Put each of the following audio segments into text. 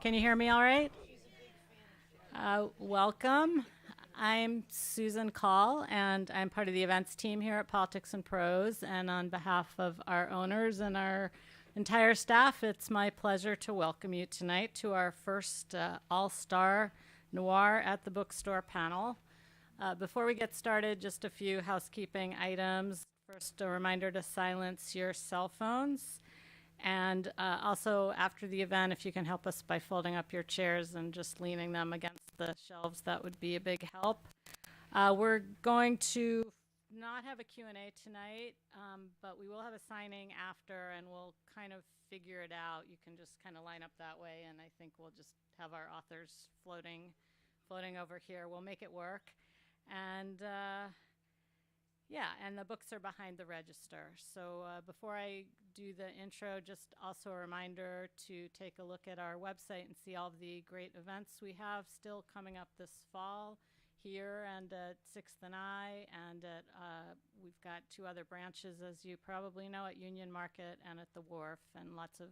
Can you hear me all right? Welcome. I'm Susan Call, and I'm part of the events team here at Politics and Prose. And on behalf of our owners and our entire staff, it's my pleasure to welcome you tonight to our first all-star Noir at the Bookstore panel. Before we get started, just a few housekeeping items. First, a reminder to silence your cell phones. And also, after the event, if you can help us by folding up your chairs and just leaning them against the shelves, that would be a big help. We're going to not have a Q&A tonight, but we will have a signing after, and we'll kind of figure it out. You can just kind of line up that way, and I think we'll just have our authors floating over here. We'll make it work. And and the books are behind the register. So before I do the intro, just also a reminder to take a look at our website and see all of the great events we have still coming up this fall here and at 6th and I, and at, we've got two other branches, as you probably know, at Union Market and at the Wharf, and lots of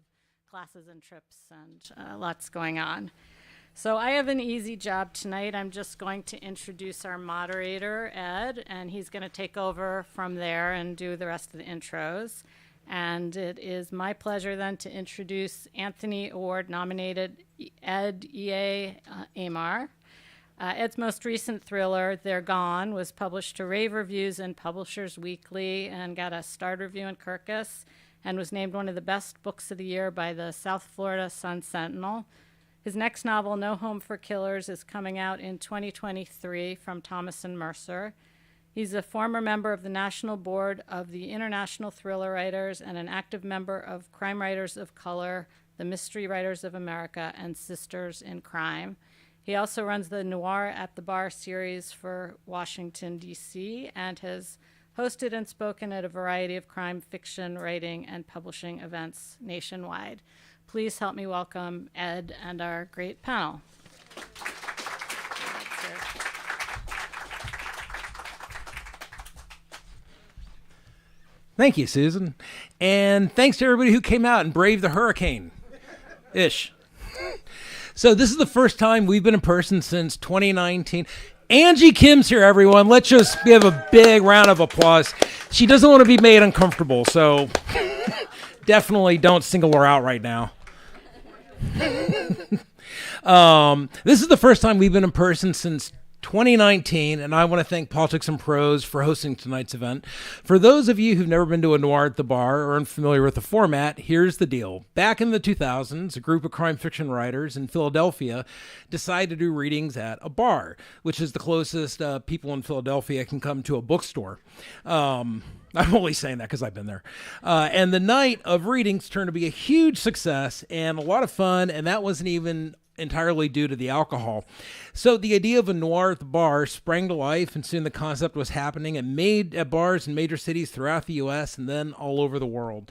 classes and trips and lots going on. So I have an easy job tonight. I'm just going to introduce our moderator, Ed, and he's going to take over from there and do the rest of the intros. And it is my pleasure then to introduce Anthony Award-nominated E.A. Aymar. Ed's most recent thriller, They're Gone, was published to rave reviews in Publishers Weekly and got a starred review in Kirkus and was named one of the best books of the year by the South Florida Sun Sentinel. His next novel, No Home for Killers, is coming out in 2023 from Thomas and Mercer. He's a former member of the National Board of the International Thriller Writers and an active member of Crime Writers of Color, the Mystery Writers of America, and Sisters in Crime. He also runs the Noir at the Bar series for Washington, D.C., and has hosted and spoken at a variety of crime fiction writing and publishing events nationwide. Please help me welcome Ed and our great panel. Thank you, Susan. And thanks to everybody who came out and braved the hurricane-ish. So this is the first time we've been in person since 2019. Angie Kim's here, everyone. Let's just give a big round of applause. She doesn't want to be made uncomfortable, so definitely don't single her out right now. This is the first time we've been in person since 2019, and I want to thank Politics and Prose for hosting tonight's event. For those of you who've never been to a Noir at the Bar or unfamiliar with the format, here's the deal. Back in the 2000s, a group of crime fiction writers in Philadelphia decided to do readings at a bar, which is the closest people in Philadelphia can come to a bookstore. I'm only saying that because I've been there. And the night of readings turned to be a huge success and a lot of fun, and that wasn't even entirely due to the alcohol. So the idea of a noir at the bar sprang to life, and soon the concept was happening and made at bars in major cities throughout the U.S. and then all over the world.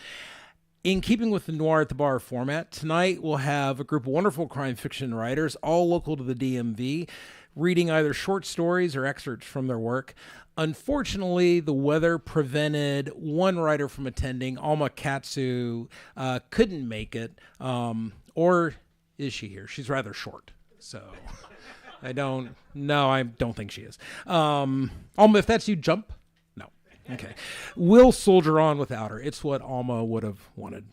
In keeping with the Noir at the Bar format, tonight we'll have a group of wonderful crime fiction writers, all local to the DMV, reading either short stories or excerpts from their work. Unfortunately, the weather prevented one writer from attending. Alma Katsu couldn't make it, or is she here? She's rather short, so I don't think she is. Alma, if that's you, jump. No. Okay. We'll soldier on without her. It's what Alma would have wanted.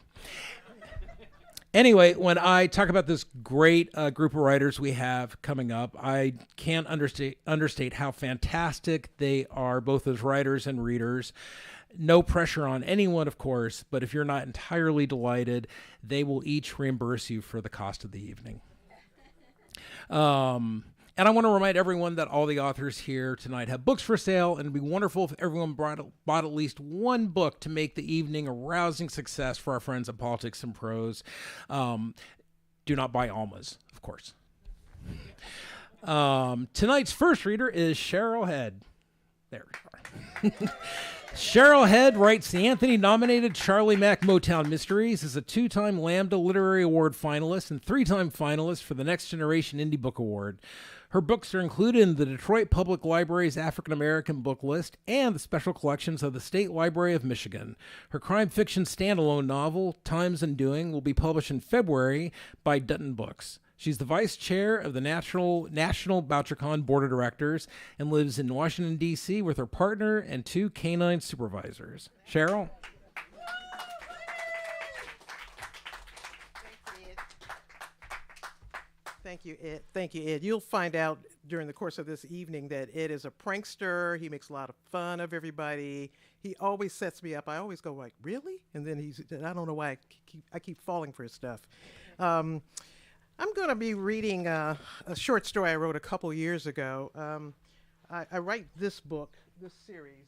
Anyway, when I talk about this great group of writers we have coming up, I can't understate how fantastic they are, both as writers and readers. No pressure on anyone, of course, but if you're not entirely delighted, they will each reimburse you for the cost of the evening. And I want to remind everyone that all the authors here tonight have books for sale, and it'd be wonderful if everyone bought at least one book to make the evening a rousing success for our friends at Politics and Prose. Do not buy Alma's, of course. Tonight's first reader is Cheryl Head. There we are. Cheryl Head writes the Anthony-nominated Charlie Mack Motown Mysteries, is a 2-time Lambda Literary Award finalist and 3-time finalist for the Next Generation Indie Book Award. Her books are included in the Detroit Public Library's African American book list and the special collections of the State Library of Michigan. Her crime fiction standalone novel, Time's Undoing, will be published in February by Dutton Books. She's the vice chair of the National Bouchercon Board of Directors and lives in Washington, D.C. with her partner and 2 canine supervisors. Cheryl? Thank you, Ed. Thank you, Ed. You'll find out during the course of this evening that Ed is a prankster. He makes a lot of fun of everybody. He always sets me up. I always go like, really? And then I don't know why I keep falling for his stuff. I'm going to be reading a short story I wrote a couple years ago. I write this book, this series,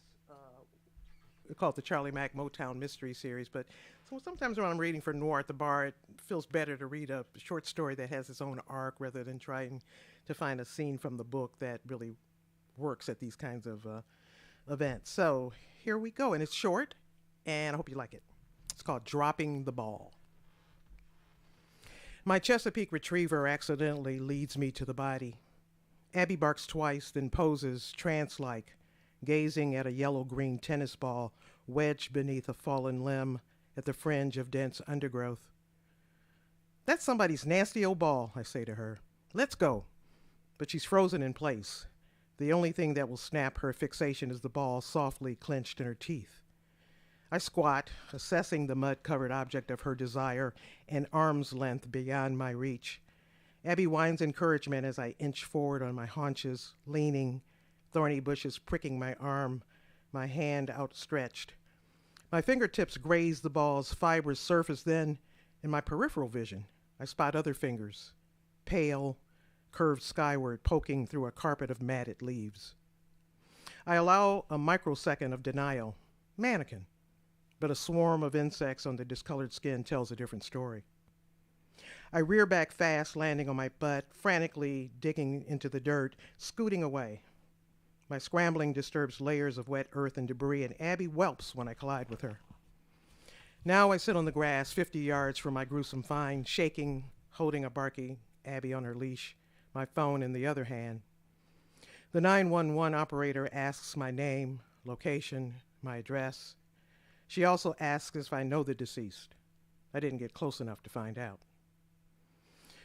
called the Charlie Mack Motown Mystery Series, but sometimes when I'm reading for Noir at the bar, it feels better to read a short story that has its own arc rather than trying to find a scene from the book that really works at these kinds of events. So here we go, and it's short, and I hope you like it. It's called Dropping the Ball. My Chesapeake retriever accidentally leads me to the body. Abby barks twice, then poses trance-like, gazing at a yellow-green tennis ball wedged beneath a fallen limb at the fringe of dense undergrowth. That's somebody's nasty old ball, I say to her. Let's go. But she's frozen in place. The only thing that will snap her fixation is the ball softly clenched in her teeth. I squat, assessing the mud-covered object of her desire an arm's length beyond my reach. Abby whines encouragement as I inch forward on my haunches, leaning, thorny bushes pricking my arm, my hand outstretched. My fingertips graze the ball's fibrous surface, then, in my peripheral vision, I spot other fingers, pale, curved skyward, poking through a carpet of matted leaves. I allow a microsecond of denial. Mannequin. But a swarm of insects on the discolored skin tells a different story. I rear back fast, landing on my butt, frantically digging into the dirt, scooting away. My scrambling disturbs layers of wet earth and debris, and Abby whelps when I collide with her. Now I sit on the grass 50 yards from my gruesome find, shaking, holding a barky Abby on her leash, my phone in the other hand. The 911 operator asks my name, location, my address. She also asks if I know the deceased. I didn't get close enough to find out.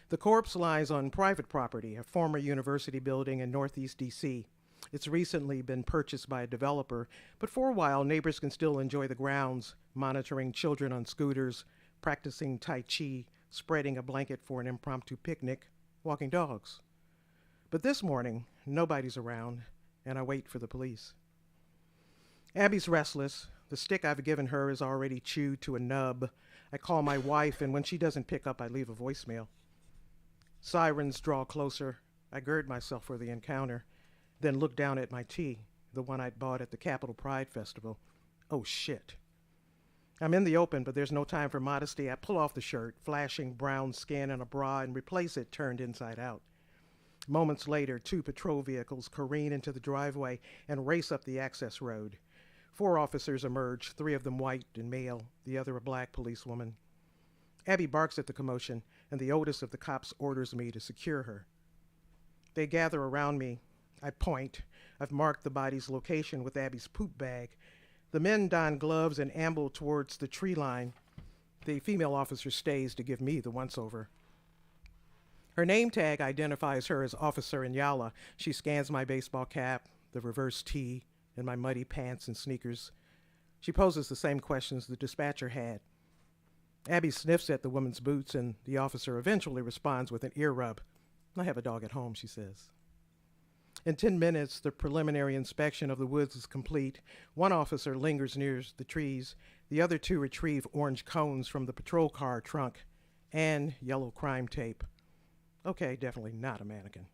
The corpse lies on private property, a former university building in northeast D.C. It's recently been purchased by a developer, but for a while, neighbors can still enjoy the grounds, monitoring children on scooters, practicing Tai Chi, spreading a blanket for an impromptu picnic, walking dogs. But this morning, nobody's around, and I wait for the police. Abby's restless. The stick I've given her is already chewed to a nub. I call my wife, and when she doesn't pick up, I leave a voicemail. Sirens draw closer. I gird myself for the encounter, then look down at my tea, the one I'd bought at the Capitol Pride Festival. Oh, shit. I'm in the open, but there's no time for modesty. I pull off the shirt, flashing brown skin and a bra, and replace it turned inside out. Moments later, 2 patrol vehicles careen into the driveway and race up the access road. 4 officers emerge, 3 of them white and male, the other a black policewoman. Abby barks at the commotion, and the oldest of the cops orders me to secure her. They gather around me. I point. I've marked the body's location with Abby's poop bag. The men don gloves and amble towards the tree line. The female officer stays to give me the once-over. Her name tag identifies her as Officer Inyala. She scans my baseball cap, the reverse tee, and my muddy pants and sneakers. She poses the same questions the dispatcher had. Abby sniffs at the woman's boots, and the officer eventually responds with an ear rub. I have a dog at home, she says. In 10 minutes, the preliminary inspection of the woods is complete. 1 officer lingers near the trees. The other 2 retrieve orange cones from the patrol car trunk and yellow crime tape. Okay, definitely not a mannequin.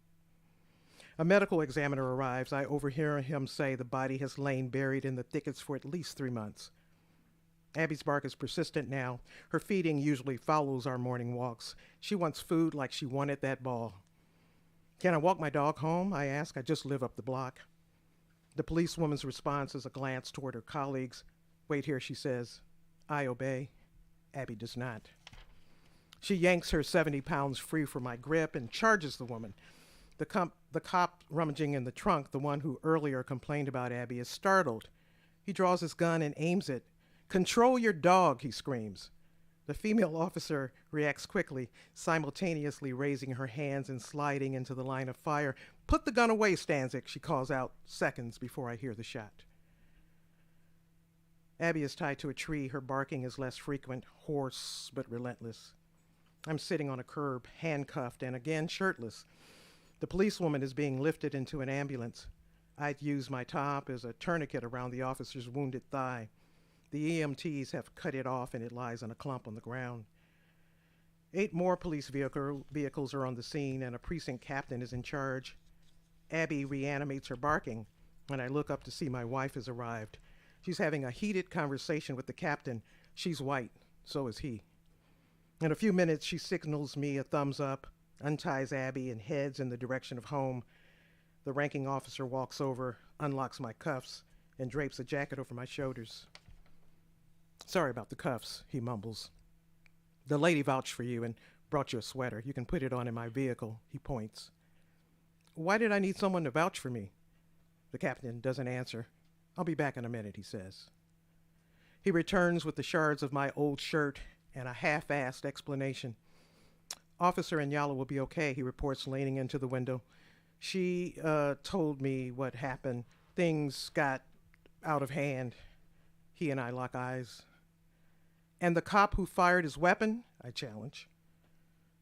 A medical examiner arrives. I overhear him say the body has lain buried in the thickets for at least 3 months. Abby's bark is persistent now. Her feeding usually follows our morning walks. She wants food like she wanted that ball. Can I walk my dog home? I ask. I just live up the block. The policewoman's response is a glance toward her colleagues. Wait here, she says. I obey. Abby does not. She yanks her 70 pounds free from my grip and charges the woman. The cop rummaging in the trunk, the one who earlier complained about Abby, is startled. He draws his gun and aims it. "Control your dog," he screams. The female officer reacts quickly, simultaneously raising her hands and sliding into the line of fire. "Put the gun away, Stanzik," she calls out seconds before I hear the shot. Abby is tied to a tree. Her barking is less frequent, hoarse but relentless. I'm sitting on a curb, handcuffed and again shirtless. The policewoman is being lifted into an ambulance. I'd use my top as a tourniquet around the officer's wounded thigh. The EMTs have cut it off and it lies in a clump on the ground. 8 more police vehicles are on the scene and a precinct captain is in charge. Abby reanimates her barking and I look up to see my wife has arrived. She's having a heated conversation with the captain. She's white, so is he. In a few minutes, she signals me a thumbs up, unties Abby, and heads in the direction of home. The ranking officer walks over, unlocks my cuffs, and drapes a jacket over my shoulders. "Sorry about the cuffs," he mumbles. "The lady vouched for you and brought you a sweater. You can put it on in my vehicle," he points. "Why did I need someone to vouch for me?" The captain doesn't answer. "I'll be back in a minute," he says. He returns with the shards of my old shirt and a half-assed explanation. "Officer Inyala will be okay," he reports, leaning into the window. "She told me what happened. Things got out of hand." He and I lock eyes. "And the cop who fired his weapon?" I challenge.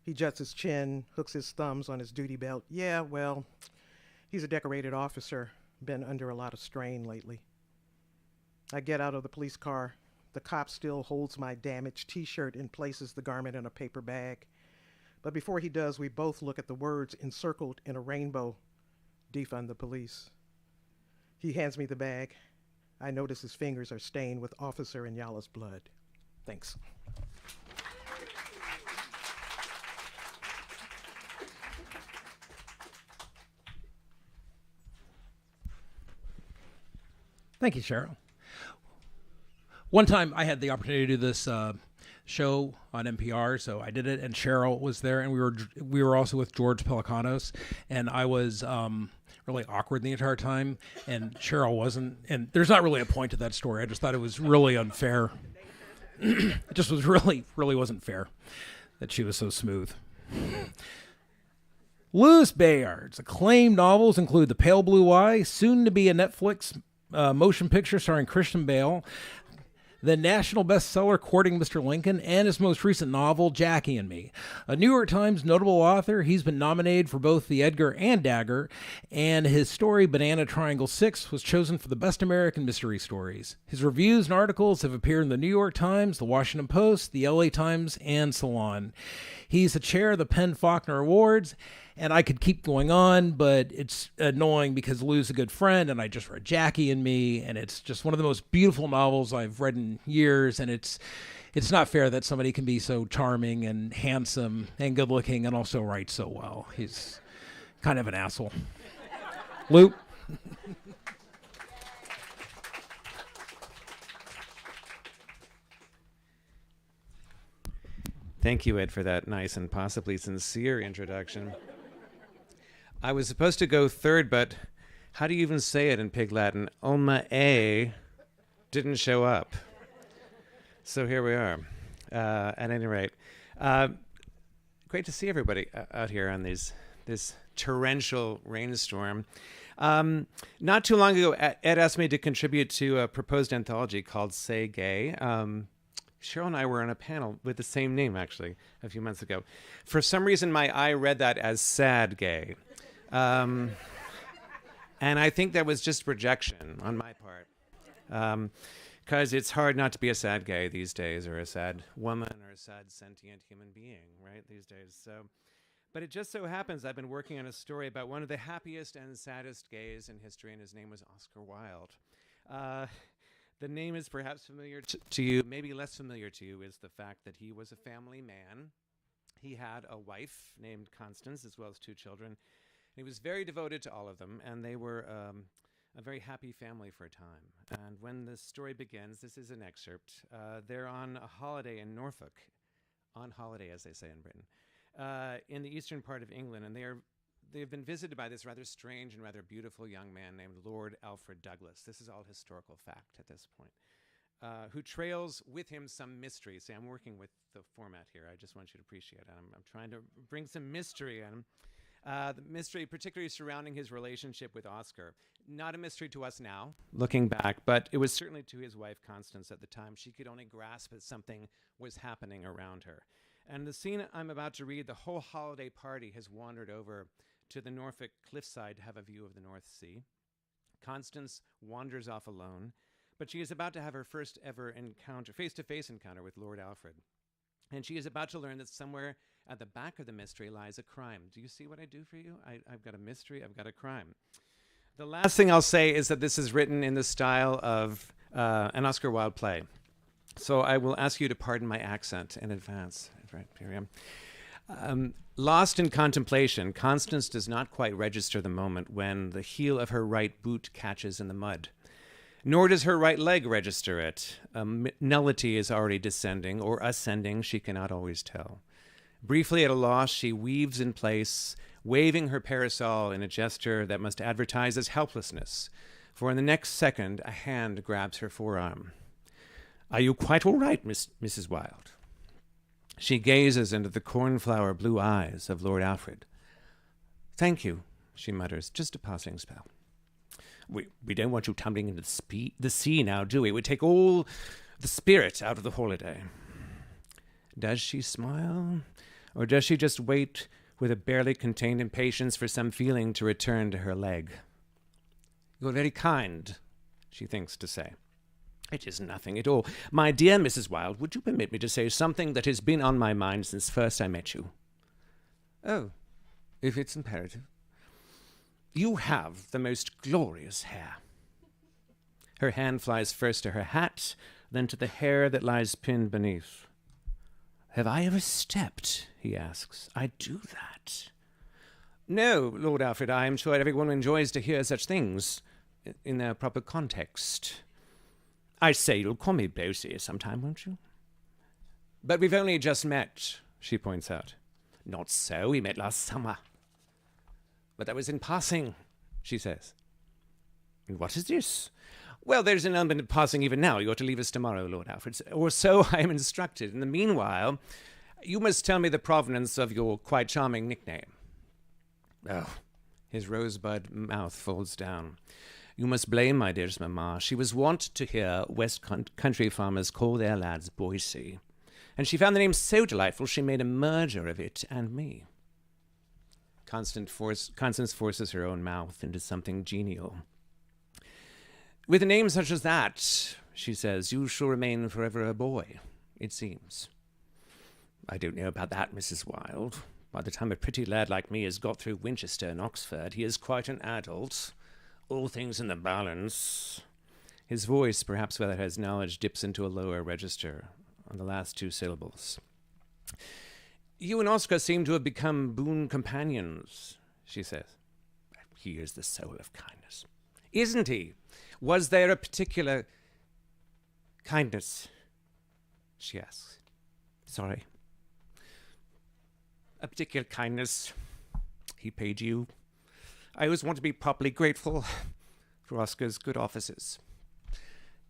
He juts his chin, hooks his thumbs on his duty belt. "Yeah, well, he's a decorated officer. Been under a lot of strain lately." I get out of the police car. The cop still holds my damaged T-shirt and places the garment in a paper bag. But before he does, we both look at the words encircled in a rainbow: "Defund the police." He hands me the bag. I notice his fingers are stained with Officer Inyala's blood. Thanks. Thank you, Cheryl. One time I had the opportunity to do this show on NPR, so I did it, and Cheryl was there, and we were also with George Pelicanos, and I was really awkward the entire time, and Cheryl wasn't. And there's not really a point to that story. I just thought it was really unfair. It just was really wasn't fair that she was so smooth. Louis Bayard's acclaimed novels include The Pale Blue Eye, soon to be a Netflix motion picture starring Christian Bale, the national bestseller Courting Mr. Lincoln, and his most recent novel, Jackie and Me. A New York Times notable author, he's been nominated for both the Edgar and Dagger, and his story, Banana Triangle 6, was chosen for the Best American Mystery Stories. His reviews and articles have appeared in the New York Times, the Washington Post, the LA Times, and Salon. He's the chair of the Penn Faulkner Awards, and I could keep going on, but it's annoying because Lou's a good friend, and I just read Jackie and Me, and it's just one of the most beautiful novels I've read in years, and it's not fair that somebody can be so charming and handsome and good-looking and also write so well. He's kind of an asshole. Lou? Thank you, Ed, for that nice and possibly sincere introduction. I was supposed to go third, but how do you even say it in Pig Latin? E.A didn't show up. So here we are. At any rate, great to see everybody out here on this torrential rainstorm. Not too long ago, Ed asked me to contribute to a proposed anthology called Say Gay. Cheryl and I were on a panel with the same name, actually, a few months ago. For some reason, my eye read that as Sad Gay. And I think that was just rejection on my part. Because it's hard not to be a sad gay these days, or a sad woman, or a sad sentient human being, right, these days. But it just so happens I've been working on a story about one of the happiest and saddest gays in history, and his name was Oscar Wilde. The name is perhaps familiar to you. Maybe less familiar to you is the fact that he was a family man. He had a wife named Constance, as well as 2 children. He was very devoted to all of them, and they were a very happy family for a time. And when the story begins, this is an excerpt. They're on a holiday in Norfolk, on holiday, as they say in Britain, in the eastern part of England, and they've been visited by this rather strange and rather beautiful young man named Lord Alfred Douglas. This is all historical fact at this point. Who trails with him some mystery. See, I'm working with the format here. I just want you to appreciate it. I'm trying to bring some mystery in. The mystery particularly surrounding his relationship with Oscar. Not a mystery to us now, looking back, but it was certainly to his wife, Constance, at the time. She could only grasp that something was happening around her. And the scene I'm about to read, the whole holiday party has wandered over to the Norfolk cliffside to have a view of the North Sea. Constance wanders off alone, but she is about to have her first ever encounter, face-to-face encounter with Lord Alfred. And she is about to learn that somewhere at the back of the mystery lies a crime. Do you see what I do for you? I've got a mystery, I've got a crime. The last thing I'll say is that this is written in the style of an Oscar Wilde play. So I will ask you to pardon my accent in advance. Right, here I am. Lost in contemplation, Constance does not quite register the moment when the heel of her right boot catches in the mud. Nor does her right leg register it. A nullity is already descending or ascending, she cannot always tell. Briefly at a loss, she weaves in place, waving her parasol in a gesture that must advertise as helplessness, for in the next second a hand grabs her forearm. "Are you quite all right, Mrs. Wilde?" She gazes into the cornflower blue eyes of Lord Alfred. "Thank you," she mutters, "just a passing spell." We don't want you tumbling into the sea now, do we? It would take all the spirit out of the holiday." Does she smile? Or does she just wait with a barely contained impatience for some feeling to return to her leg? "You're very kind," she thinks to say. "It is nothing at all. My dear Mrs. Wilde, would you permit me to say something that has been on my mind since first I met you?" "Oh, if it's imperative." "You have the most glorious hair." Her hand flies first to her hat, then to the hair that lies pinned beneath. "Have I ever stepped?" he asks. "I do that." "No, Lord Alfred, I am sure everyone enjoys to hear such things in their proper context. I say, you'll call me Bosie sometime, won't you?" "But we've only just met," she points out. "Not so, we met last summer." "But that was in passing," she says. "And what is this?" "Well, there's an element of passing even now. You're to leave us tomorrow, Lord Alfred, or so I am instructed. In the meanwhile, you must tell me the provenance of your quite charming nickname." Oh, his rosebud mouth folds down. "You must blame my dearest mamma. She was wont to hear West Country farmers call their lads Boise, and she found the name so delightful she made a merger of it and me." Constance forces her own mouth into something genial. "With a name such as that," she says, "you shall remain forever a boy, it seems." "I don't know about that, Mrs. Wilde. By the time a pretty lad like me has got through Winchester and Oxford, he is quite an adult. All things in the balance." His voice, perhaps without his knowledge, dips into a lower register on the last two syllables. "You and Oscar seem to have become boon companions," she says. "He is the soul of kindness." "Isn't he? Was there a particular kindness?" she asks. "Sorry." "A particular kindness he paid you?" "I always want to be properly grateful for Oscar's good offices."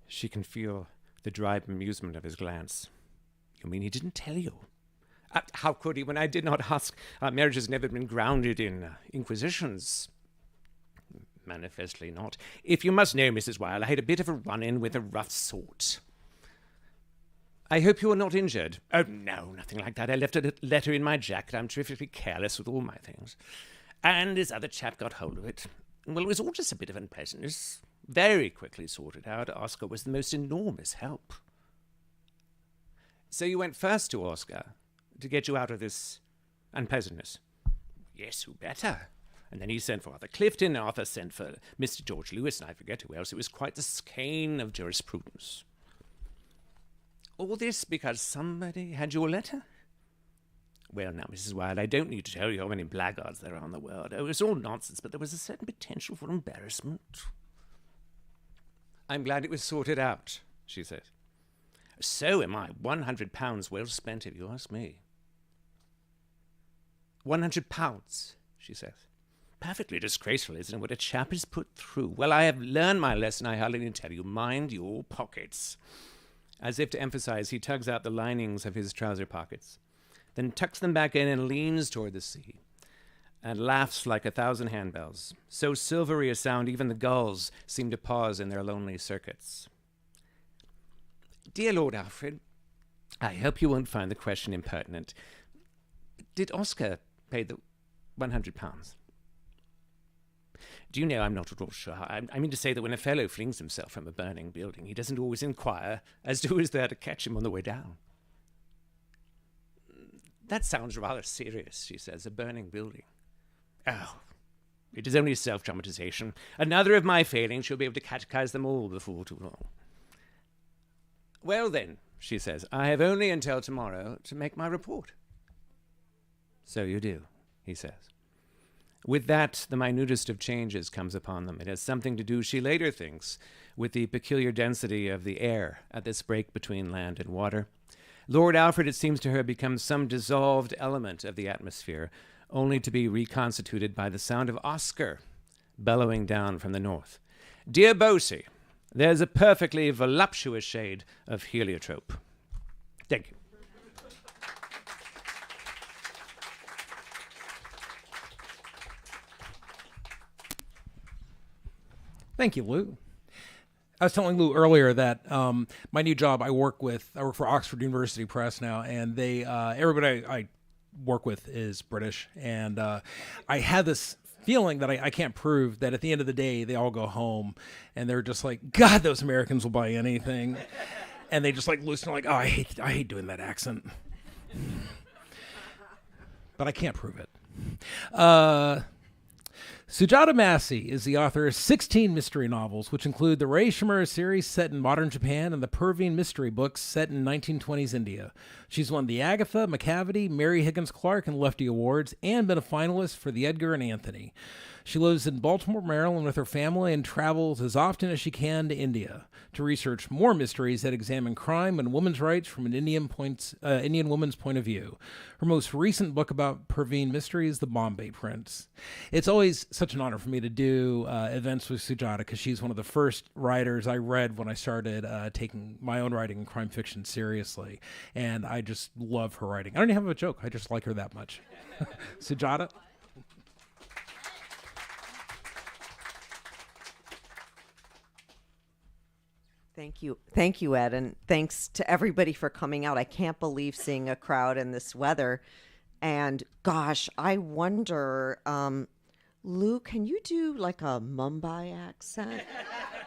She can feel the dry amusement of his glance. "You mean he didn't tell you?" How could he when I did not ask? Our marriage has never been grounded in inquisitions." "Manifestly not. If you must know, Mrs. Wilde, I had a bit of a run-in with a rough sort." "I hope you are not injured." "Oh, no, nothing like that. I left a letter in my jacket. I'm terrifically careless with all my things. And this other chap got hold of it. Well, it was all just a bit of unpleasantness. Very quickly sorted out. Oscar was the most enormous help." "So you went first to Oscar to get you out of this unpleasantness?" "Yes, who better? And then he sent for Arthur Clifton, and Arthur sent for Mr. George Lewis, and I forget who else. It was quite the skein of jurisprudence." "All this because somebody had your letter?" "Well, now, Mrs. Wilde, I don't need to tell you how many blackguards there are in the world. Oh, it's all nonsense, but there was a certain potential for embarrassment." "I'm glad it was sorted out," she said. "So am I. £100 well spent, if you ask me." £100, she says. Perfectly disgraceful, isn't it, what a chap is put through? Well, I have learned my lesson, I hardly need to tell you. Mind your pockets. As if to emphasize, he tugs out the linings of his trouser pockets, then tucks them back in and leans toward the sea, and laughs like 1,000 handbells. So silvery a sound, even the gulls seem to pause in their lonely circuits. Dear Lord Alfred, I hope you won't find the question impertinent. Did Oscar pay the £100? Do you know, I'm not at all sure. I mean to say that when a fellow flings himself from a burning building, he doesn't always inquire as to who is there to catch him on the way down. That sounds rather serious, she says, a burning building. Oh, it is only self-dramatization. Another of my failings, you'll be able to catechize them all before too long. Well then, she says, I have only until tomorrow to make my report. So you do, he says. With that, the minutest of changes comes upon them. It has something to do, she later thinks, with the peculiar density of the air at this break between land and water. Lord Alfred, it seems to her, becomes some dissolved element of the atmosphere, only to be reconstituted by the sound of Oscar bellowing down from the north. Dear Bosie, there's a perfectly voluptuous shade of heliotrope. Thank you. Thank you, Lou. I was telling Lou earlier that my new job, I work for Oxford University Press now, and they everybody I work with is British, and I had this feeling that I can't prove that at the end of the day they all go home and they're just like, God, those Americans will buy anything, and they just like loosen like, oh, I hate doing that accent, but I can't prove it. Sujata Massey is the author of 16 mystery novels, which include the Ray Shimura series set in modern Japan and the Pervine mystery books set in 1920s India. She's won the Agatha, McCavity, Mary Higgins Clark, and Lefty Awards, and been a finalist for the Edgar and Anthony. She lives in Baltimore, Maryland with her family and travels as often as she can to India to research more mysteries that examine crime and women's rights from an Indian woman's point of view. Her most recent book about Pervine mystery is The Bombay Prince. It's always such an honor for me to do events with Sujata because she's one of the first writers I read when I started taking my own writing and crime fiction seriously. And I just love her writing. I don't even have a joke. I just like her that much. Sujata? Thank you, Ed, and thanks to everybody for coming out. I can't believe seeing a crowd in this weather. And gosh, I wonder, Lou, can you do like a Mumbai accent?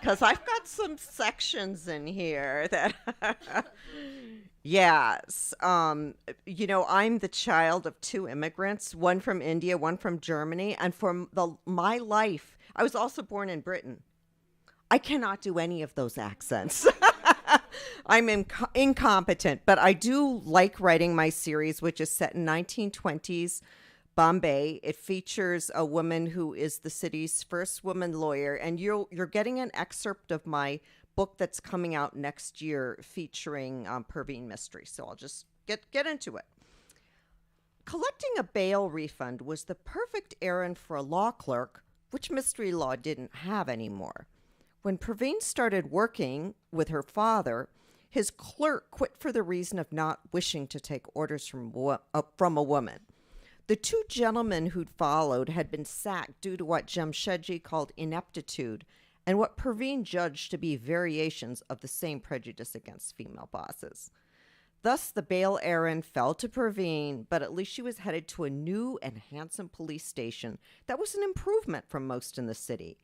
Because I've got some sections in here that... Yes. I'm the child of two immigrants, one from India, one from Germany. And for my life, I was also born in Britain. I cannot do any of those accents. I'm incompetent, but I do like writing my series, which is set in 1920s Bombay. It features a woman who is the city's first woman lawyer, and you're getting an excerpt of my book that's coming out next year featuring Pervine mystery. So I'll just get into it. Collecting a bail refund was the perfect errand for a law clerk, which mystery law didn't have anymore. When Pervine started working with her father, his clerk quit for the reason of not wishing to take orders from a woman. The two gentlemen who'd followed had been sacked due to what Jamshedji called ineptitude and what Pervine judged to be variations of the same prejudice against female bosses. Thus, the bail errand fell to Pervine, but at least she was headed to a new and handsome police station that was an improvement from most in the city.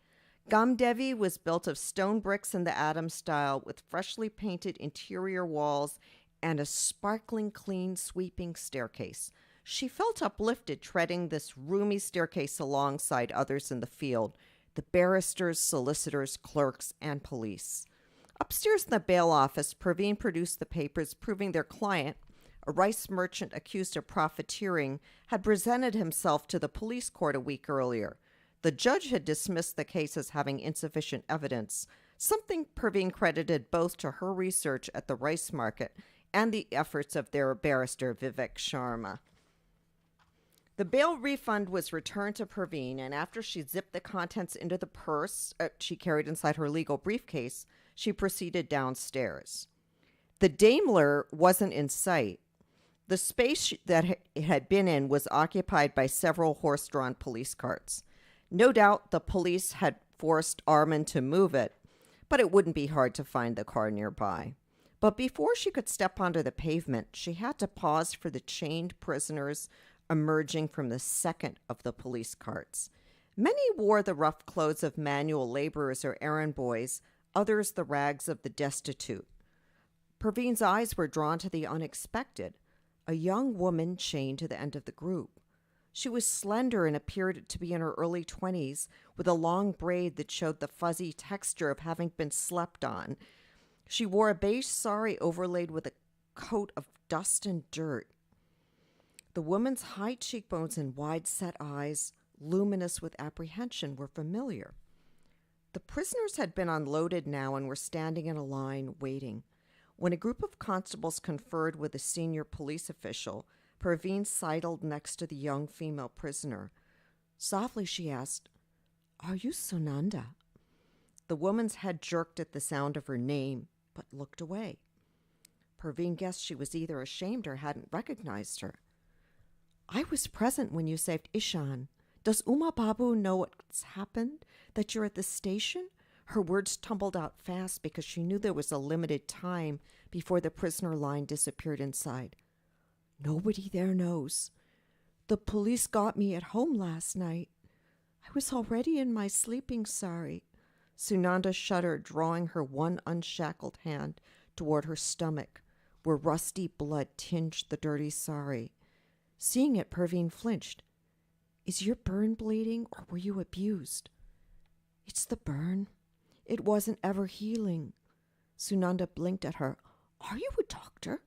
Gamdevi was built of stone bricks in the Adams style with freshly painted interior walls and a sparkling, clean, sweeping staircase. She felt uplifted treading this roomy staircase alongside others in the field, the barristers, solicitors, clerks, and police. Upstairs in the bail office, Pervine produced the papers proving their client, a rice merchant accused of profiteering, had presented himself to the police court a week earlier. The judge had dismissed the case as having insufficient evidence, something Pervine credited both to her research at the rice market and the efforts of their barrister Vivek Sharma. The bail refund was returned to Perveen, and after she zipped the contents into the purse she carried inside her legal briefcase, she proceeded downstairs. The Daimler wasn't in sight. The space that it had been in was occupied by several horse-drawn police carts. No doubt the police had forced Armand to move it, but it wouldn't be hard to find the car nearby. But before she could step onto the pavement, she had to pause for the chained prisoners emerging from the second of the police carts. Many wore the rough clothes of manual laborers or errand boys, others the rags of the destitute. Perveen's eyes were drawn to the unexpected, a young woman chained to the end of the group. She was slender and appeared to be in her early 20s, with a long braid that showed the fuzzy texture of having been slept on. She wore a beige sari overlaid with a coat of dust and dirt. The woman's high cheekbones and wide-set eyes, luminous with apprehension, were familiar. The prisoners had been unloaded now and were standing in a line, waiting. When a group of constables conferred with a senior police official, Perveen sidled next to the young female prisoner. Softly she asked, "Are you Sunanda?" The woman's head jerked at the sound of her name, but looked away. Perveen guessed she was either ashamed or hadn't recognized her. "I was present when you saved Ishan. Does Uma Babu know what's happened? That you're at the station?" Her words tumbled out fast because she knew there was a limited time before the prisoner line disappeared inside. "Nobody there knows. The police got me at home last night. I was already in my sleeping sari." Sunanda shuddered, drawing her one unshackled hand toward her stomach, where rusty blood tinged the dirty sari. Seeing it, Perveen flinched. "Is your burn bleeding, or were you abused?" "It's the burn. It wasn't ever healing." Sunanda blinked at her. "Are you a doctor?"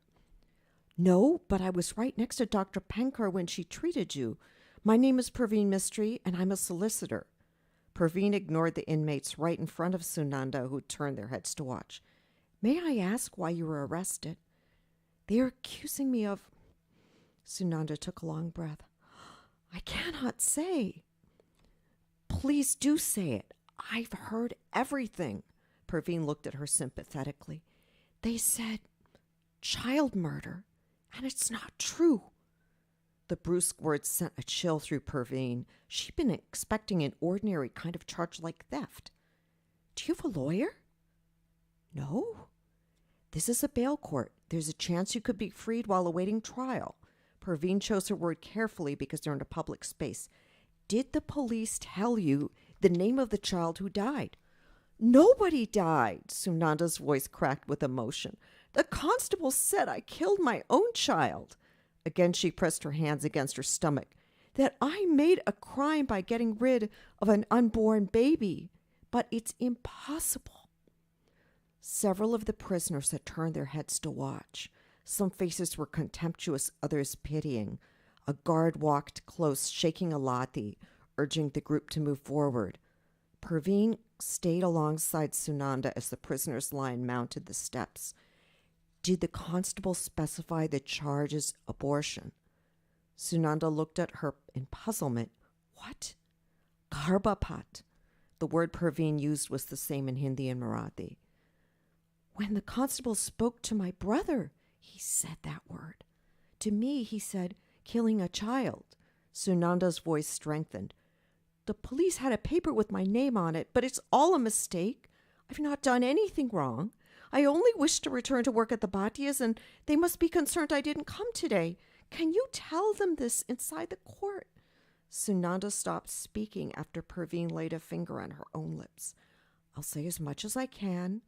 "No, but I was right next to Dr. Pankar when she treated you. My name is Perveen Mistry, and I'm a solicitor." Perveen ignored the inmates right in front of Sunanda, who turned their heads to watch. "May I ask why you were arrested?" "They are accusing me of—" Sunanda took a long breath. "I cannot say." "Please do say it. I've heard everything." Perveen looked at her sympathetically. "They said child murder, and it's not true." The brusque words sent a chill through Perveen. She'd been expecting an ordinary kind of charge like theft. "Do you have a lawyer?" "No." "This is a bail court. There's a chance you could be freed while awaiting trial." Perveen chose her word carefully because they're in a public space. "Did the police tell you the name of the child who died?" "Nobody died." Sunanda's voice cracked with emotion. "The constable said I killed my own child." Again she pressed her hands against her stomach. "That I made a crime by getting rid of an unborn baby. But it's impossible." Several of the prisoners had turned their heads to watch. Some faces were contemptuous, others pitying. A guard walked close, shaking a lathi, urging the group to move forward. Perveen stayed alongside Sunanda as the prisoners' line mounted the steps. "Did the constable specify the charge as abortion?" Sunanda looked at her in puzzlement. "What?" "Garbapat." The word Perveen used was the same in Hindi and Marathi. "When the constable spoke to my brother, he said that word. To me, he said, killing a child." Sunanda's voice strengthened. "The police had a paper with my name on it, but it's all a mistake. I've not done anything wrong. I only wish to return to work at the Bhatias, and they must be concerned I didn't come today. Can you tell them this inside the court?" Sunanda stopped speaking after Perveen laid a finger on her own lips. "I'll say as much as I can.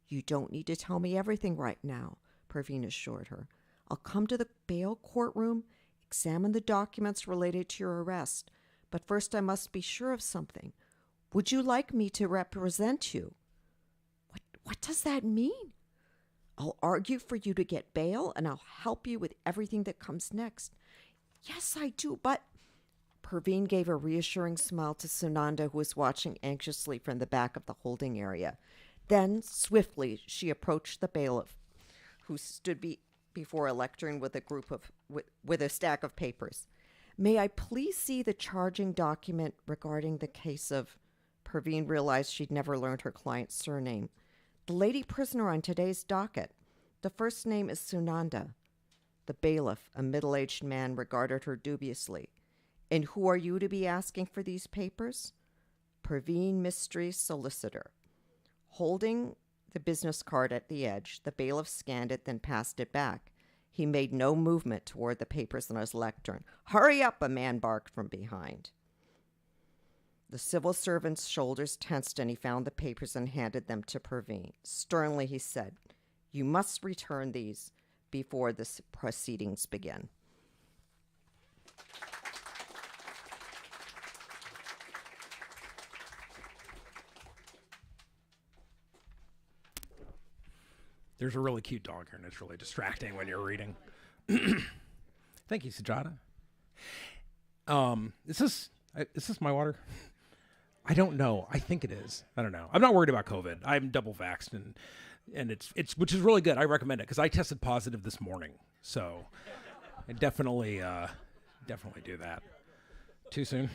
You don't need to tell me everything right now," Perveen assured her. "I'll come to the bail courtroom, examine the documents related to your arrest. But first I must be sure of something. Would you like me to represent you?" What does that mean?" "I'll argue for you to get bail, and I'll help you with everything that comes next." "Yes, I do, but—" Perveen gave a reassuring smile to Sunanda, who was watching anxiously from the back of the holding area. Then, swiftly, she approached the bailiff, who stood before a lectern with a stack of papers. May I please see the charging document regarding the case of... Perveen realized she'd never learned her client's surname. The lady prisoner on today's docket. The first name is Sunanda. The bailiff, a middle-aged man, regarded her dubiously. And who are you to be asking for these papers? Perveen Mystery Solicitor. Holding the business card at the edge, the bailiff scanned it, then passed it back. He made no movement toward the papers on his lectern. Hurry up, a man barked from behind. The civil servant's shoulders tensed, and he found the papers and handed them to Perveen. Sternly, he said, "You must return these before the proceedings begin." There's a really cute dog here, and it's really distracting when you're reading. Thank you, Sujata. Is this my water? I don't know. I think it is. I don't know. I'm not worried about COVID. I'm double vaxxed, and it's which is really good. I recommend it because I tested positive this morning, so I definitely do that. Too soon.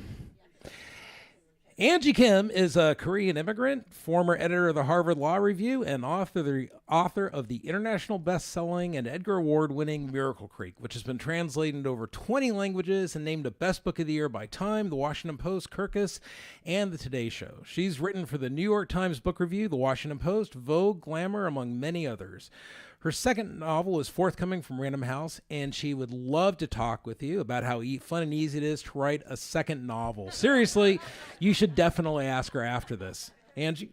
Angie Kim is a Korean immigrant, former editor of the Harvard Law Review, and author of the international best-selling and Edgar Award-winning Miracle Creek, which has been translated into over 20 languages and named a Best Book of the Year by Time, The Washington Post, Kirkus, and The Today Show. She's written for the New York Times Book Review, The Washington Post, Vogue, Glamour, among many others. Her second novel is forthcoming from Random House, and she would love to talk with you about how fun and easy it is to write a second novel. Seriously, you should definitely ask her after this. Angie?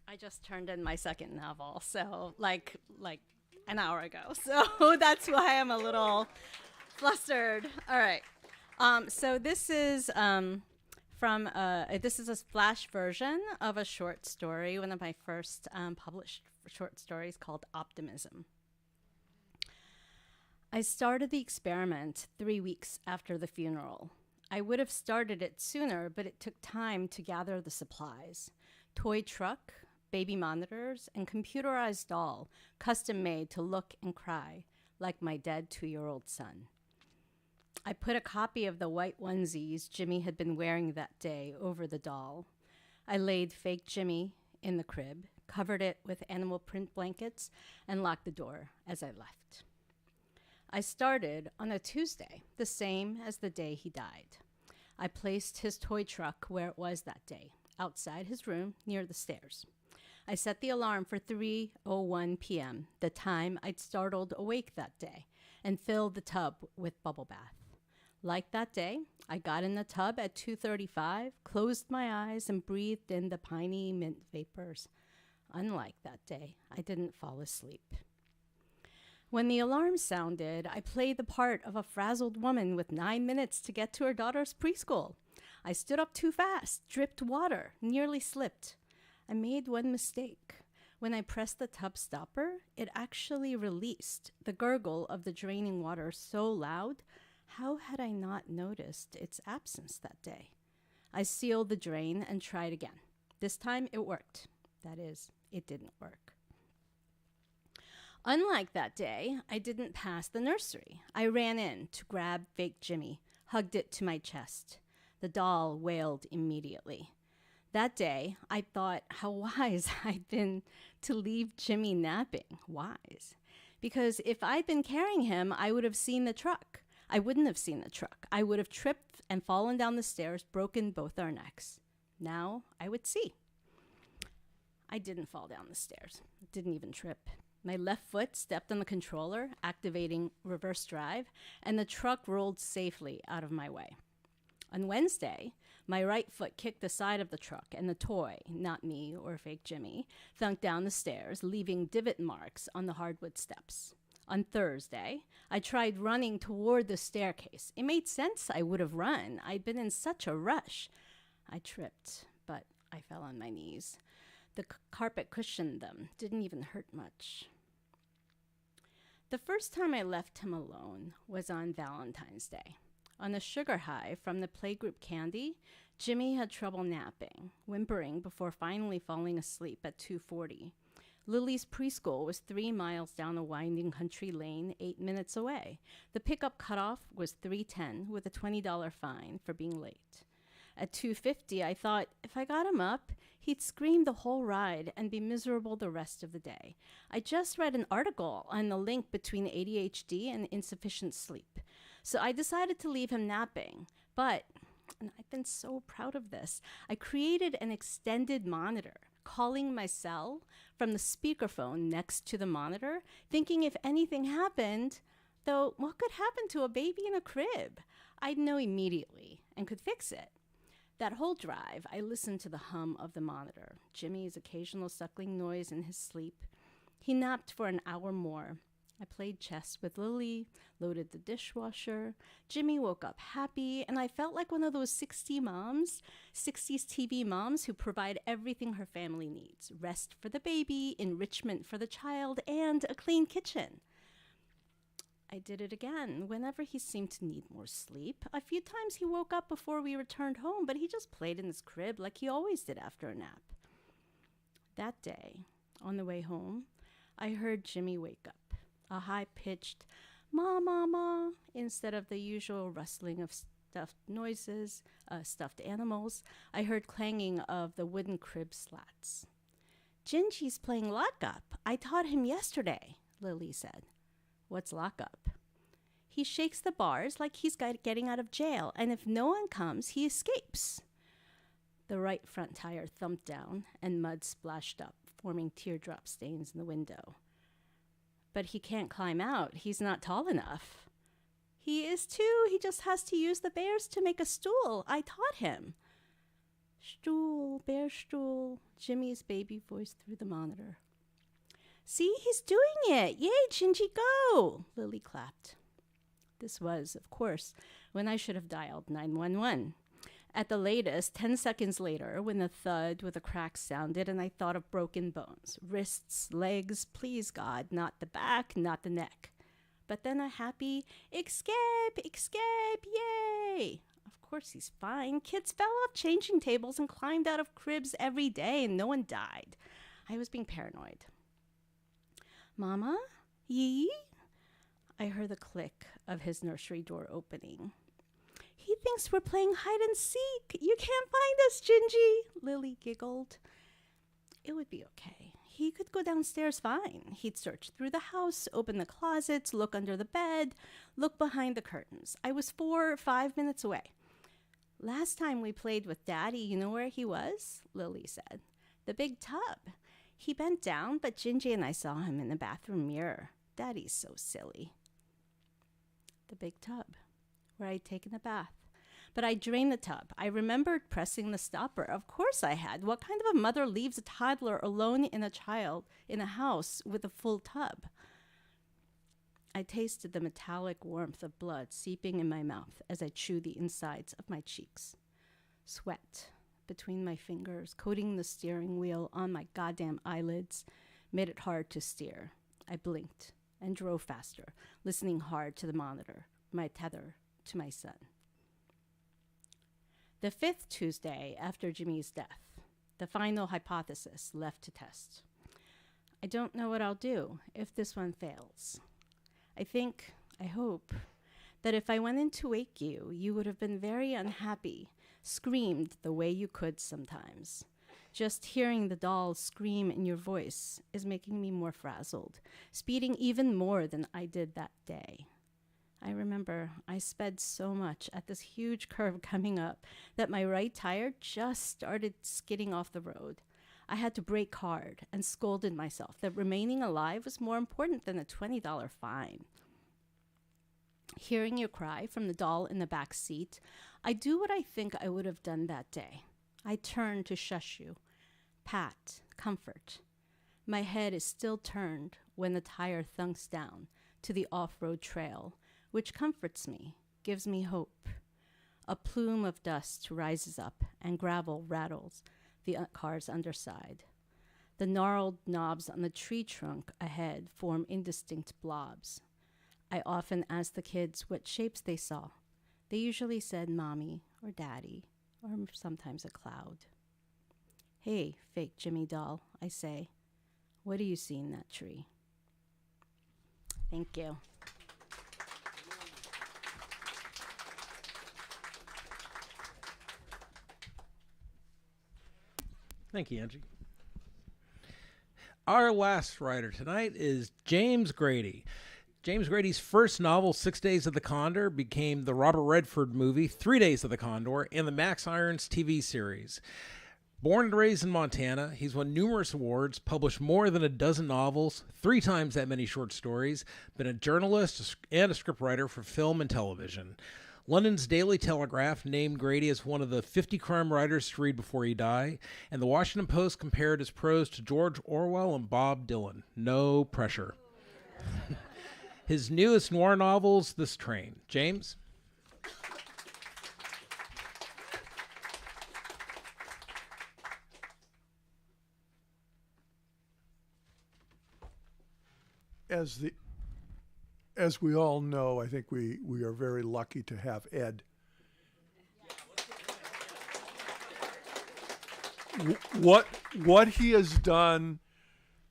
I just turned in my second novel, so like an hour ago. So that's why I'm a little flustered. All right. So this is this is a flash version of a short story, one of my first published short stories called Optimism. I started the experiment 3 weeks after the funeral. I would have started it sooner, but it took time to gather the supplies. Toy truck, baby monitors, and computerized doll, custom made to look and cry like my dead 2-year-old son. I put a copy of the white onesies Jimmy had been wearing that day over the doll. I laid fake Jimmy in the crib, covered it with animal print blankets, and locked the door as I left. I started on a Tuesday, the same as the day he died. I placed his toy truck where it was that day, outside his room near the stairs. I set the alarm for 3:01 p.m., the time I'd startled awake that day, and filled the tub with bubble bath. Like that day, I got in the tub at 2:35, closed my eyes, and breathed in the piney mint vapors. Unlike that day, I didn't fall asleep. When the alarm sounded, I played the part of a frazzled woman with 9 minutes to get to her daughter's preschool. I stood up too fast, dripped water, nearly slipped. I made one mistake. When I pressed the tub stopper, it actually released the gurgle of the draining water so loud. How had I not noticed its absence that day? I sealed the drain and tried again. This time it worked. That is, it didn't work. Unlike that day, I didn't pass the nursery. I ran in to grab fake Jimmy, hugged it to my chest. The doll wailed immediately. That day, I thought how wise I'd been to leave Jimmy napping. Wise. Because if I'd been carrying him, I would have seen the truck. I wouldn't have seen the truck. I would have tripped and fallen down the stairs, broken both our necks. Now I would see. I didn't fall down the stairs. Didn't even trip. My left foot stepped on the controller, activating reverse drive, and the truck rolled safely out of my way. On Wednesday, my right foot kicked the side of the truck, and the toy, not me or fake Jimmy, thunked down the stairs, leaving divot marks on the hardwood steps. On Thursday, I tried running toward the staircase. It made sense I would have run. I'd been in such a rush. I tripped, but I fell on my knees. The carpet cushioned them. Didn't even hurt much. The first time I left him alone was on Valentine's Day. On a sugar high from the playgroup candy, Jimmy had trouble napping, whimpering before finally falling asleep at 2:40. Lily's preschool was 3 miles down a winding country lane, 8 minutes away. The pickup cutoff was 3:10 with a $20 fine for being late. At 2:50, I thought if I got him up, he'd scream the whole ride and be miserable the rest of the day. I just read an article on the link between ADHD and insufficient sleep. So I decided to leave him napping. But, and I've been so proud of this, I created an extended monitor, calling my cell from the speakerphone next to the monitor, thinking if anything happened, though what could happen to a baby in a crib? I'd know immediately and could fix it. That whole drive, I listened to the hum of the monitor, Jimmy's occasional suckling noise in his sleep. He napped for an hour more. I played chess with Lily, loaded the dishwasher. Jimmy woke up happy, and I felt like one of those 60s TV moms who provide everything her family needs. Rest for the baby, enrichment for the child, and a clean kitchen. I did it again whenever he seemed to need more sleep. A few times he woke up before we returned home, but he just played in his crib like he always did after a nap. That day, on the way home, I heard Jimmy wake up. A high-pitched "ma, ma, ma," instead of the usual rustling of stuffed animals. I heard clanging of the wooden crib slats. "Gingy's playing lock-up. I taught him yesterday," Lily said. "What's lock-up?" "He shakes the bars like he's getting out of jail, and if no one comes, he escapes." The right front tire thumped down, and mud splashed up, forming teardrop stains in the window. "But he can't climb out. He's not tall enough." "He is too. He just has to use the bears to make a stool. I taught him." "Stool, bear stool," Jimmy's baby voice through the monitor. "See, he's doing it. Yay, Gingy, go!" Lily clapped. This was, of course, when I should have dialed 911. At the latest, 10 seconds later, when the thud with a crack sounded and I thought of broken bones, wrists, legs, please God, not the back, not the neck. But then a happy, "Escape, escape, yay!" Of course he's fine. Kids fell off changing tables and climbed out of cribs every day and no one died. I was being paranoid. "Mama? Yee?" I heard the click of his nursery door opening. "He thinks we're playing hide and seek. You can't find us, Gingy," Lily giggled. It would be okay. He could go downstairs fine. He'd search through the house, open the closets, look under the bed, look behind the curtains. I was 4 or 5 minutes away. "Last time we played with Daddy, you know where he was?" Lily said. "The big tub. He bent down, but Gingy and I saw him in the bathroom mirror. Daddy's so silly." The big tub, where I'd taken a bath. But I drained the tub. I remembered pressing the stopper. Of course I had. What kind of a mother leaves a toddler alone in a house with a full tub? I tasted the metallic warmth of blood seeping in my mouth as I chewed the insides of my cheeks. Sweat between my fingers, coating the steering wheel on my goddamn eyelids, made it hard to steer. I blinked and drove faster, listening hard to the monitor, my tether to my son. The 5th Tuesday after Jimmy's death, the final hypothesis left to test. I don't know what I'll do if this one fails. I hope, that if I went in to wake you, you would have been very unhappy, screamed the way you could sometimes. Just hearing the doll scream in your voice is making me more frazzled, speeding even more than I did that day. I remember I sped so much at this huge curve coming up that my right tire just started skidding off the road. I had to brake hard and scolded myself that remaining alive was more important than a $20 fine. Hearing your cry from the doll in the back seat, I do what I think I would have done that day. I turn to shush you, pat, comfort. My head is still turned when the tire thunks down to the off-road trail, which comforts me, gives me hope. A plume of dust rises up and gravel rattles the car's underside. The gnarled knobs on the tree trunk ahead form indistinct blobs. I often ask the kids what shapes they saw. They usually said Mommy or Daddy or sometimes a cloud. "Hey, fake Jimmy doll," I say. What do you see in that tree? Thank you. Thank you, Angie. Our last writer tonight is James Grady. James Grady's first novel, 6 Days of the Condor, became the Robert Redford movie, 3 Days of the Condor, and the Max Irons TV series. Born and raised in Montana, he's won numerous awards, published more than a dozen novels, 3 times that many short stories, been a journalist and a scriptwriter for film and television. London's Daily Telegraph named Grady as one of the 50 crime writers to read before he died, and the Washington Post compared his prose to George Orwell and Bob Dylan. No pressure. His newest noir novels, This Train. James? As we all know, I think we are very lucky to have Ed. What he has done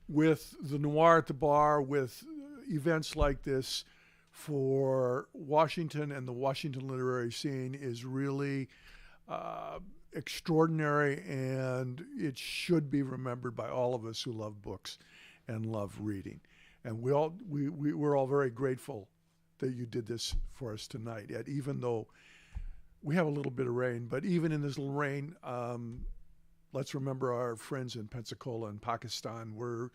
with the Noir at the Bar, with events like this for Washington and the Washington literary scene is really extraordinary, and it should be remembered by all of us who love books and love reading. And we're all very grateful that you did this for us tonight, Ed, even though we have a little bit of rain. But even in this little rain, let's remember our friends in Pensacola and Pakistan. We're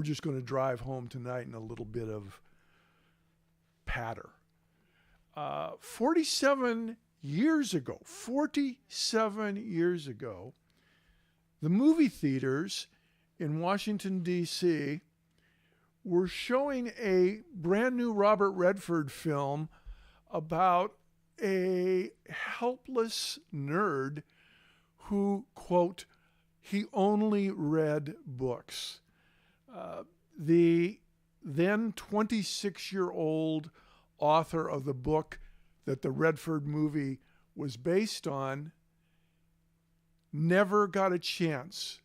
just going to drive home tonight in a little bit of patter. 47 years ago, the movie theaters in Washington, D.C., were showing a brand new Robert Redford film about a helpless nerd who, quote, he only read books. The then 26-year-old author of the book that the Redford movie was based on never got a chance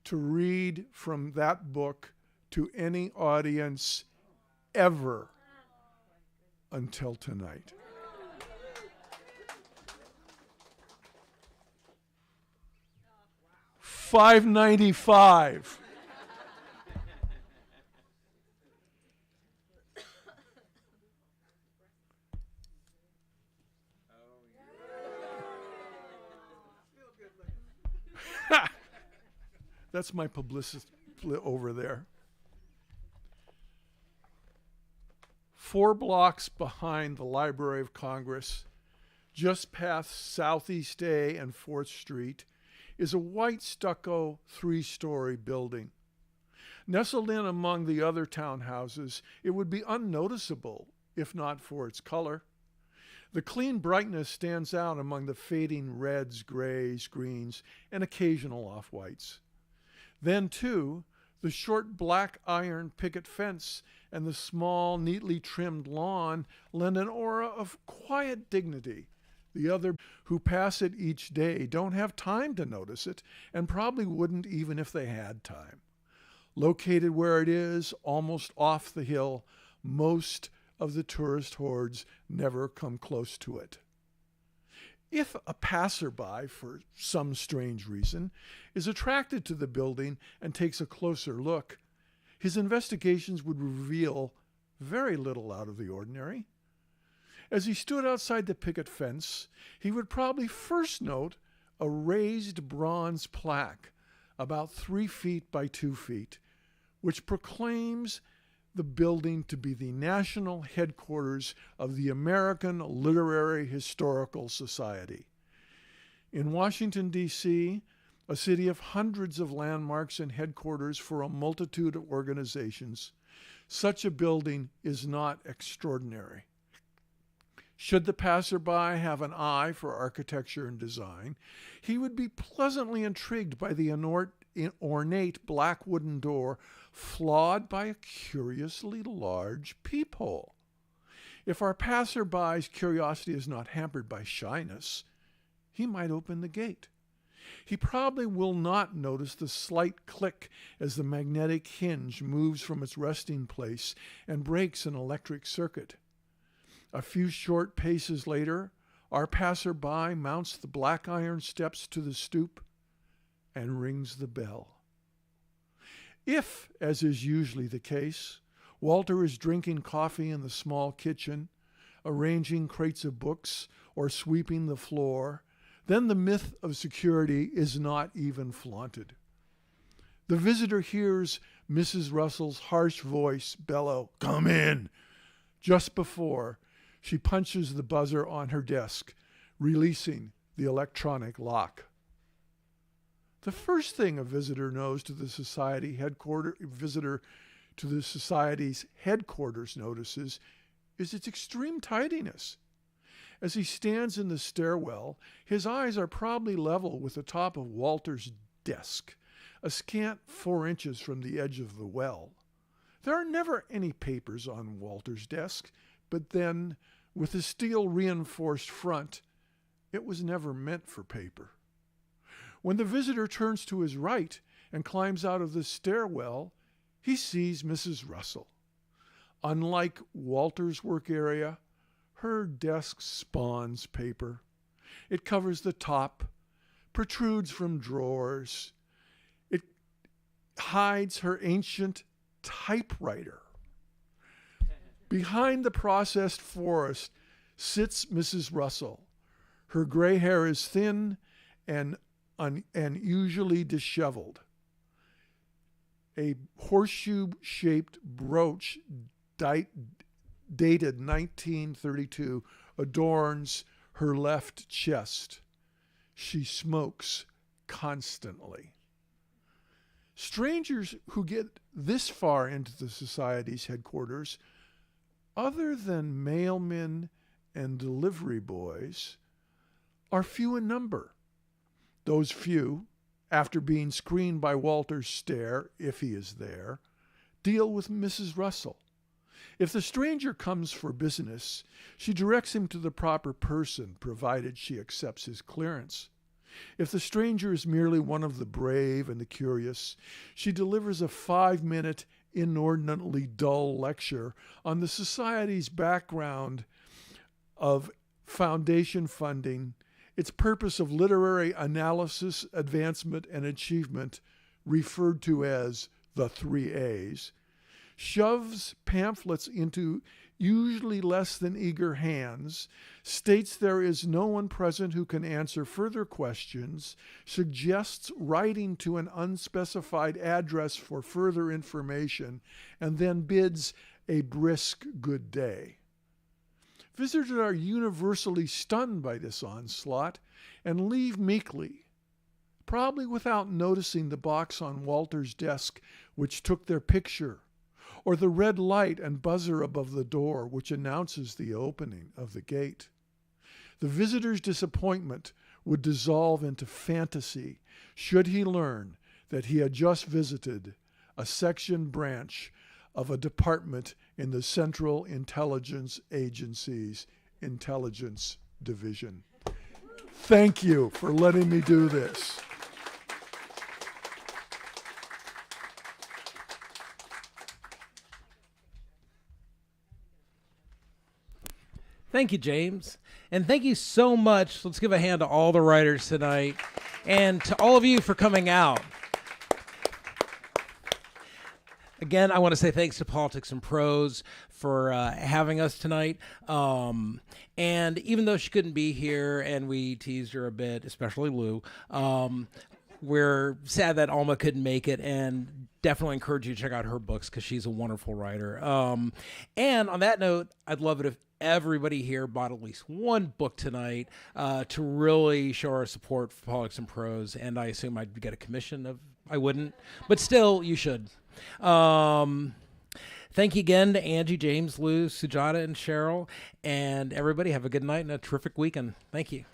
to read from that book to any audience ever until tonight. $5.95. That's my publicity over there. 4 blocks behind the Library of Congress, just past Southeast A and 4th Street, is a white stucco 3-story building. Nestled in among the other townhouses, it would be unnoticeable if not for its color. The clean brightness stands out among the fading reds, grays, greens, and occasional off-whites. Then, too, the short black iron picket fence and the small, neatly trimmed lawn lend an aura of quiet dignity. The other who pass it each day don't have time to notice it, and probably wouldn't even if they had time. Located where it is, almost off the hill, most of the tourist hordes never come close to it. If a passerby, for some strange reason, is attracted to the building and takes a closer look, his investigations would reveal very little out of the ordinary. As he stood outside the picket fence, he would probably first note a raised bronze plaque about 3 feet by 2 feet, which proclaims the building to be the national headquarters of the American Literary Historical Society. In Washington, D.C., a city of hundreds of landmarks and headquarters for a multitude of organizations, such a building is not extraordinary. Should the passerby have an eye for architecture and design, he would be pleasantly intrigued by the ornate black wooden door flawed by a curiously large peephole. If our passerby's curiosity is not hampered by shyness, he might open the gate. He probably will not notice the slight click as the magnetic hinge moves from its resting place and breaks an electric circuit. A few short paces later, our passerby mounts the black iron steps to the stoop and rings the bell. If, as is usually the case, Walter is drinking coffee in the small kitchen, arranging crates of books, or sweeping the floor, then the myth of security is not even flaunted. The visitor hears Mrs. Russell's harsh voice bellow, "Come in," just before she punches the buzzer on her desk, releasing the electronic lock. The first thing a visitor knows to the society's headquarters notices is its extreme tidiness. As he stands in the stairwell, his eyes are probably level with the top of Walter's desk, a scant 4 inches from the edge of the well. There are never any papers on Walter's desk, but then, with the steel-reinforced front, it was never meant for paper. When the visitor turns to his right and climbs out of the stairwell, he sees Mrs. Russell. Unlike Walter's work area, her desk spawns paper. It covers the top, protrudes from drawers. It hides her ancient typewriter. Behind the processed forest sits Mrs. Russell. Her gray hair is thin and unusually disheveled. A horseshoe-shaped brooch dated 1932 adorns her left chest. She smokes constantly. Strangers who get this far into the society's headquarters, other than mailmen and delivery boys, are few in number. Those few, after being screened by Walter's stare, if he is there, deal with Mrs. Russell. If the stranger comes for business, she directs him to the proper person, provided she accepts his clearance. If the stranger is merely one of the brave and the curious, she delivers a 5-minute, inordinately dull lecture on the society's background of foundation funding, its purpose of literary analysis, advancement, and achievement, referred to as the 3 A's, shoves pamphlets into usually less than eager hands, states there is no one present who can answer further questions, suggests writing to an unspecified address for further information, and then bids a brisk good day. Visitors are universally stunned by this onslaught and leave meekly, probably without noticing the box on Walter's desk which took their picture, or the red light and buzzer above the door which announces the opening of the gate. The visitor's disappointment would dissolve into fantasy should he learn that he had just visited a section branch of a department in the Central Intelligence Agency's Intelligence Division. Thank you for letting me do this. Thank you, James. And thank you so much. Let's give a hand to all the writers tonight and to all of you for coming out. Again, I want to say thanks to Politics and Prose for having us tonight. And even though she couldn't be here and we teased her a bit, especially Lou, we're sad that Alma couldn't make it, and definitely encourage you to check out her books because she's a wonderful writer. And on that note, I'd love it if everybody here bought at least one book tonight to really show our support for Politics and Prose. And I assume I'd get a commission of, I wouldn't, but still you should. Thank you again to Angie, James, Lou, Sujata, and Cheryl, and everybody have a good night and a terrific weekend. Thank you.